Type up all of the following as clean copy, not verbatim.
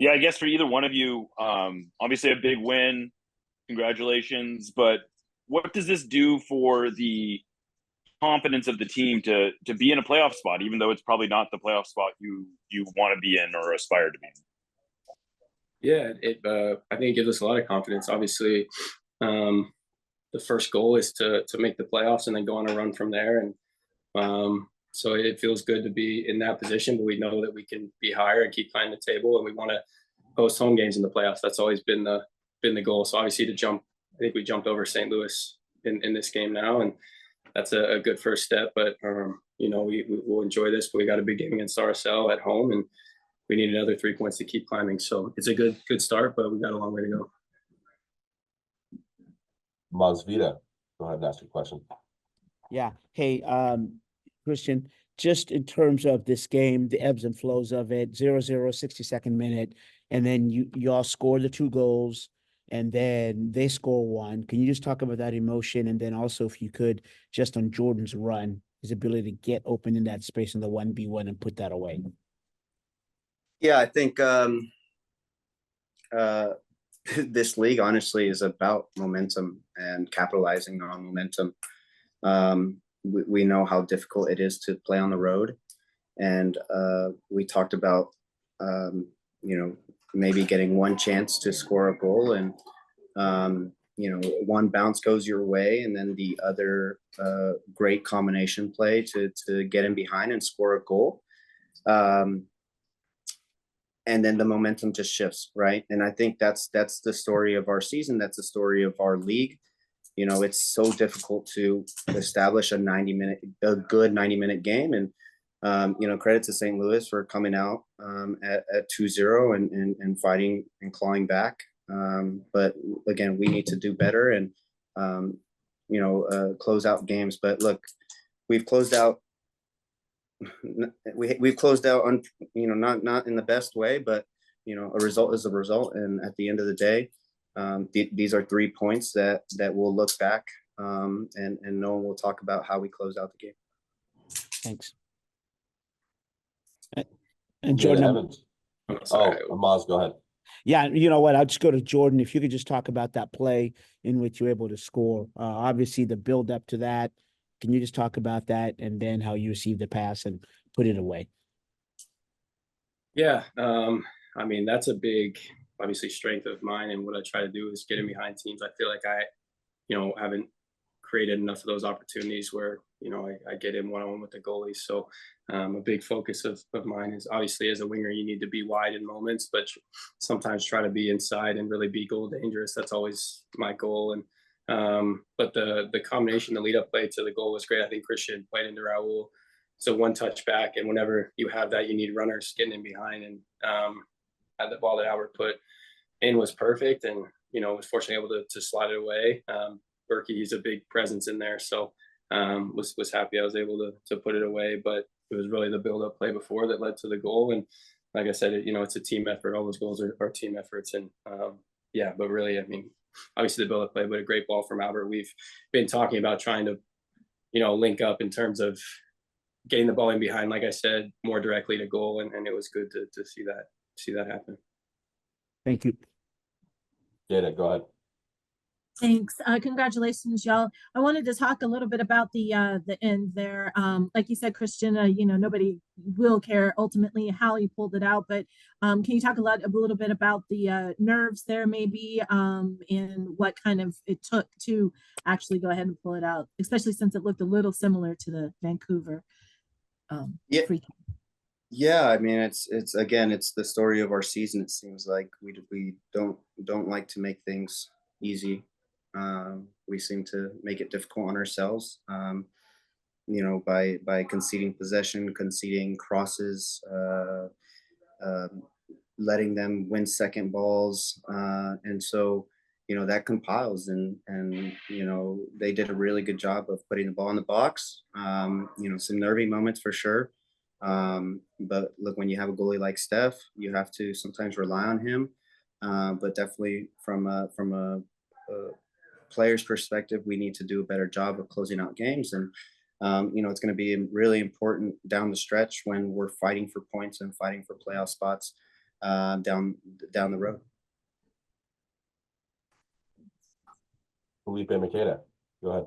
Yeah, I guess for either one of you, obviously a big win. Congratulations. But what does this do for the confidence of the team to be in a playoff spot, even though it's probably not the playoff spot you want to be in or aspire to be in? Yeah, I think it gives us a lot of confidence. Obviously, um, the first goal is to make the playoffs and then go on a run from there. And so it feels good to be in that position, but we know that we can be higher and keep climbing the table, and we want to host home games in the playoffs. That's always been the goal. So obviously to jump, I think we jumped over St. Louis in this game now, and that's a good first step. But we will enjoy this, but we got a big game against RSL at home, and we need another 3 points to keep climbing. So it's a good start, but we got a long way to go. Masvita, go ahead and ask your question. Yeah. Hey, Cristian, just in terms of this game, the ebbs and flows of it, 0-0, 62nd minute, and then you all score the 2 goals, and then they score 1. Can you just talk about that emotion? And then also, if you could, just on Jordan's run, his ability to get open in that space in the 1v1 and put that away. Yeah, I think this league honestly is about momentum and capitalizing on momentum. We know how difficult it is to play on the road, and we talked about maybe getting one chance to score a goal, and one bounce goes your way, and then the other great combination play to get in behind and score a goal. And then the momentum just shifts, right? And I think that's the story of our season. That's the story of our league. It's so difficult to establish a good 90-minute game. And, credit to St. Louis for coming out at 2-0 and fighting and clawing back. But again, we need to do better and, close out games. But look, we've closed out on, not in the best way, but a result is a result, and at the end of the day, these are 3 points that we'll look back, and no one will talk about how we close out the game. Thanks. And Jordan Evans. Amaz, go ahead. Yeah, you know what? I'll just go to Jordan. If you could just talk about that play in which you're able to score. Obviously, the build up to that. Can you just talk about that, and then how you received the pass and put it away? Yeah, that's a big, obviously, strength of mine, and what I try to do is get in behind teams. I feel like I haven't created enough of those opportunities where I get in one-on-one with the goalies. So a big focus of mine is, obviously, as a winger, you need to be wide in moments, but sometimes try to be inside and really be goal dangerous. That's always my goal. And but the combination, the lead up play to the goal was great. I think Cristian played into Raul. So one touch back, and whenever you have that, you need runners getting in behind. And the ball that Albert put in was perfect, and was fortunately able to slide it away. Berkey, he's a big presence in there, so was happy I was able to put it away. But it was really the build up play before that led to the goal. And like I said, it's a team effort. All those goals are team efforts, and but really, obviously the build up play, but a great ball from Albert. We've been talking about trying to link up in terms of getting the ball in behind, like I said, more directly to goal, and it was good to see that happen. Thank you. Jada, go ahead. Thanks. Congratulations, y'all. I wanted to talk a little bit about the end there. Like you said, Cristian, nobody will care ultimately how you pulled it out, but can you talk a little bit about the nerves there, maybe, and what kind of it took to actually go ahead and pull it out, especially since it looked a little similar to the Vancouver free kick. Yeah, it's again, it's the story of our season. It seems like we don't like to make things easy. We seem to make it difficult on ourselves, by conceding possession, conceding crosses, letting them win second balls, and so that compiles, and they did a really good job of putting the ball in the box. Some nervy moments for sure. But look, when you have a goalie like Steph, you have to sometimes rely on him. But definitely from a player's perspective, we need to do a better job of closing out games. And, it's going to be really important down the stretch when we're fighting for points and fighting for playoff spots. down the road. Felipe Maqueda, go ahead.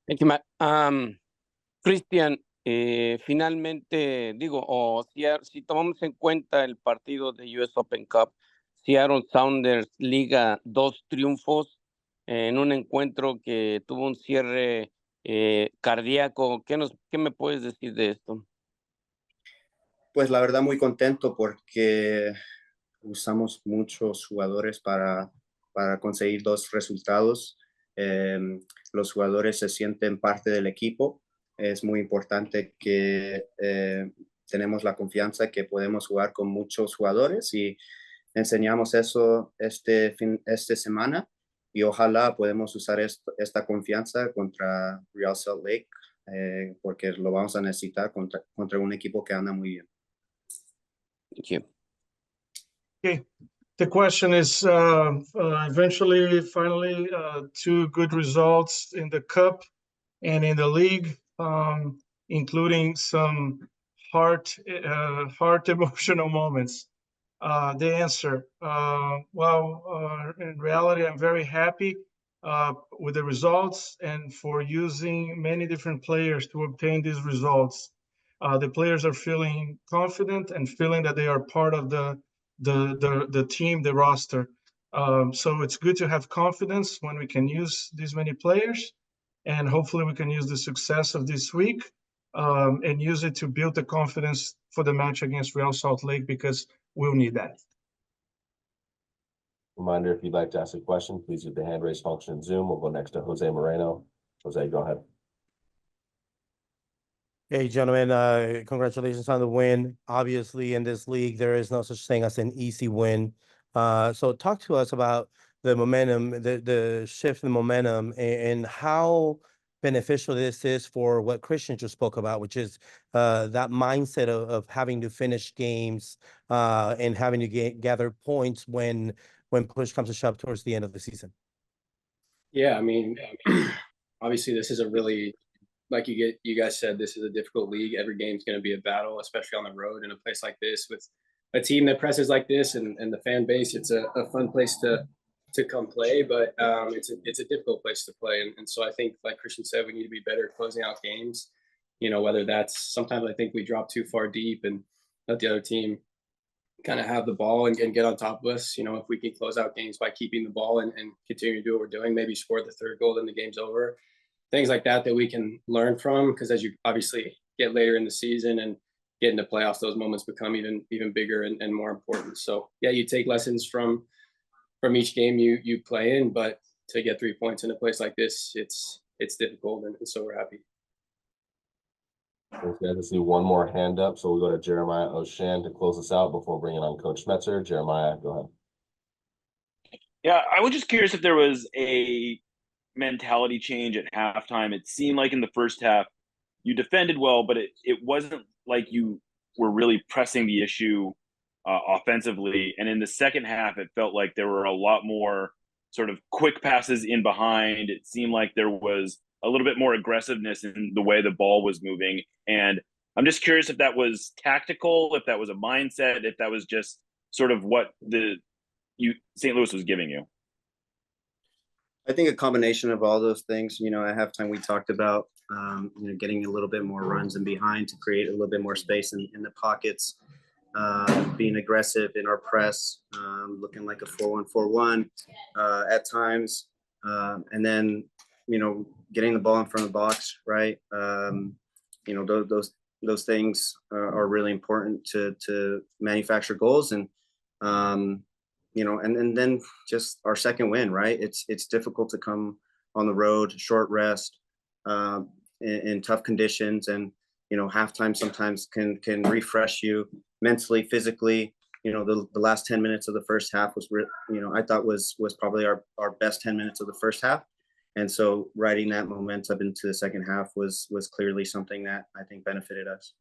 Thank you, Matt. Cristian, finalmente digo, si tomamos en cuenta el partido de US Open Cup, Seattle Sounders liga 2 triunfos en un encuentro que tuvo un cierre cardíaco. ¿Qué me puedes decir de esto? Pues la verdad muy contento porque usamos muchos jugadores para conseguir 2 resultados. Los jugadores se sienten parte del equipo. Es muy importante que tenemos la confianza que podemos jugar con muchos jugadores y enseñamos eso esta semana y ojalá podemos usar esta confianza contra Real Salt Lake porque lo vamos a necesitar contra un equipo que anda muy bien. Thank you. Okay, the question is finally, 2 good results in the cup and in the league, including some heart emotional moments. The answer, in reality, I'm very happy with the results and for using many different players to obtain these results. The players are feeling confident and feeling that they are part of the team, the roster. So it's good to have confidence when we can use these many players, and hopefully we can use the success of this week and use it to build the confidence for the match against Real Salt Lake, because we'll need that. Reminder, if you'd like to ask a question, please use the hand raise function in Zoom. We'll go next to Jose Moreno. Jose, go ahead. Hey, gentlemen, congratulations on the win. Obviously, in this league, there is no such thing as an easy win. So talk to us about the momentum, the shift in momentum, and how beneficial this is for what Cristian just spoke about, which is that mindset of having to finish games and having to gather points when push comes to shove towards the end of the season. Yeah, I mean, obviously this is a really, like you guys said, this is a difficult league. Every game's going to be a battle, especially on the road in a place like this with a team that presses like this and the fan base. It's a fun place to come play, but it's a difficult place to play. And so I think, like Cristian said, we need to be better at closing out games. You know, whether that's sometimes I think we drop too far deep and let the other team kind of have the ball and get on top of us. You know, if we can close out games by keeping the ball and continue to do what we're doing, maybe score the 3rd goal, then the game's over. Things like that we can learn from, because as you obviously get later in the season and get into playoffs, those moments become even bigger and more important. So yeah, you take lessons from each game you play in, but to get 3 points in a place like this, it's difficult, and so we're happy. Thanks, guys. I see one more hand up, so we'll go to Jeremiah Oshan to close us out before bringing on Coach Metzer. Jeremiah, go ahead. Yeah, I was just curious if there was a mentality change at halftime. It seemed like in the first half you defended well, but it wasn't like you were really pressing the issue offensively. And in the second half, it felt like there were a lot more sort of quick passes in behind. It seemed like there was a little bit more aggressiveness in the way the ball was moving. And I'm just curious if that was tactical, if that was a mindset, if that was just sort of what St. Louis was giving you. I think a combination of all those things. You know, at halftime we talked about getting a little bit more runs in behind to create a little bit more space in the pockets, being aggressive in our press, looking like a 4-1-4-1 at times, and then getting the ball in front of the box, right? Those things are really important to manufacture goals, and and then just our second win, right? It's difficult to come on the road, short rest, in tough conditions, and halftime sometimes can refresh you mentally, physically. The last 10 minutes of the first half was I thought was probably our best 10 minutes of the first half, and so riding that momentum into the second half was clearly something that I think benefited us.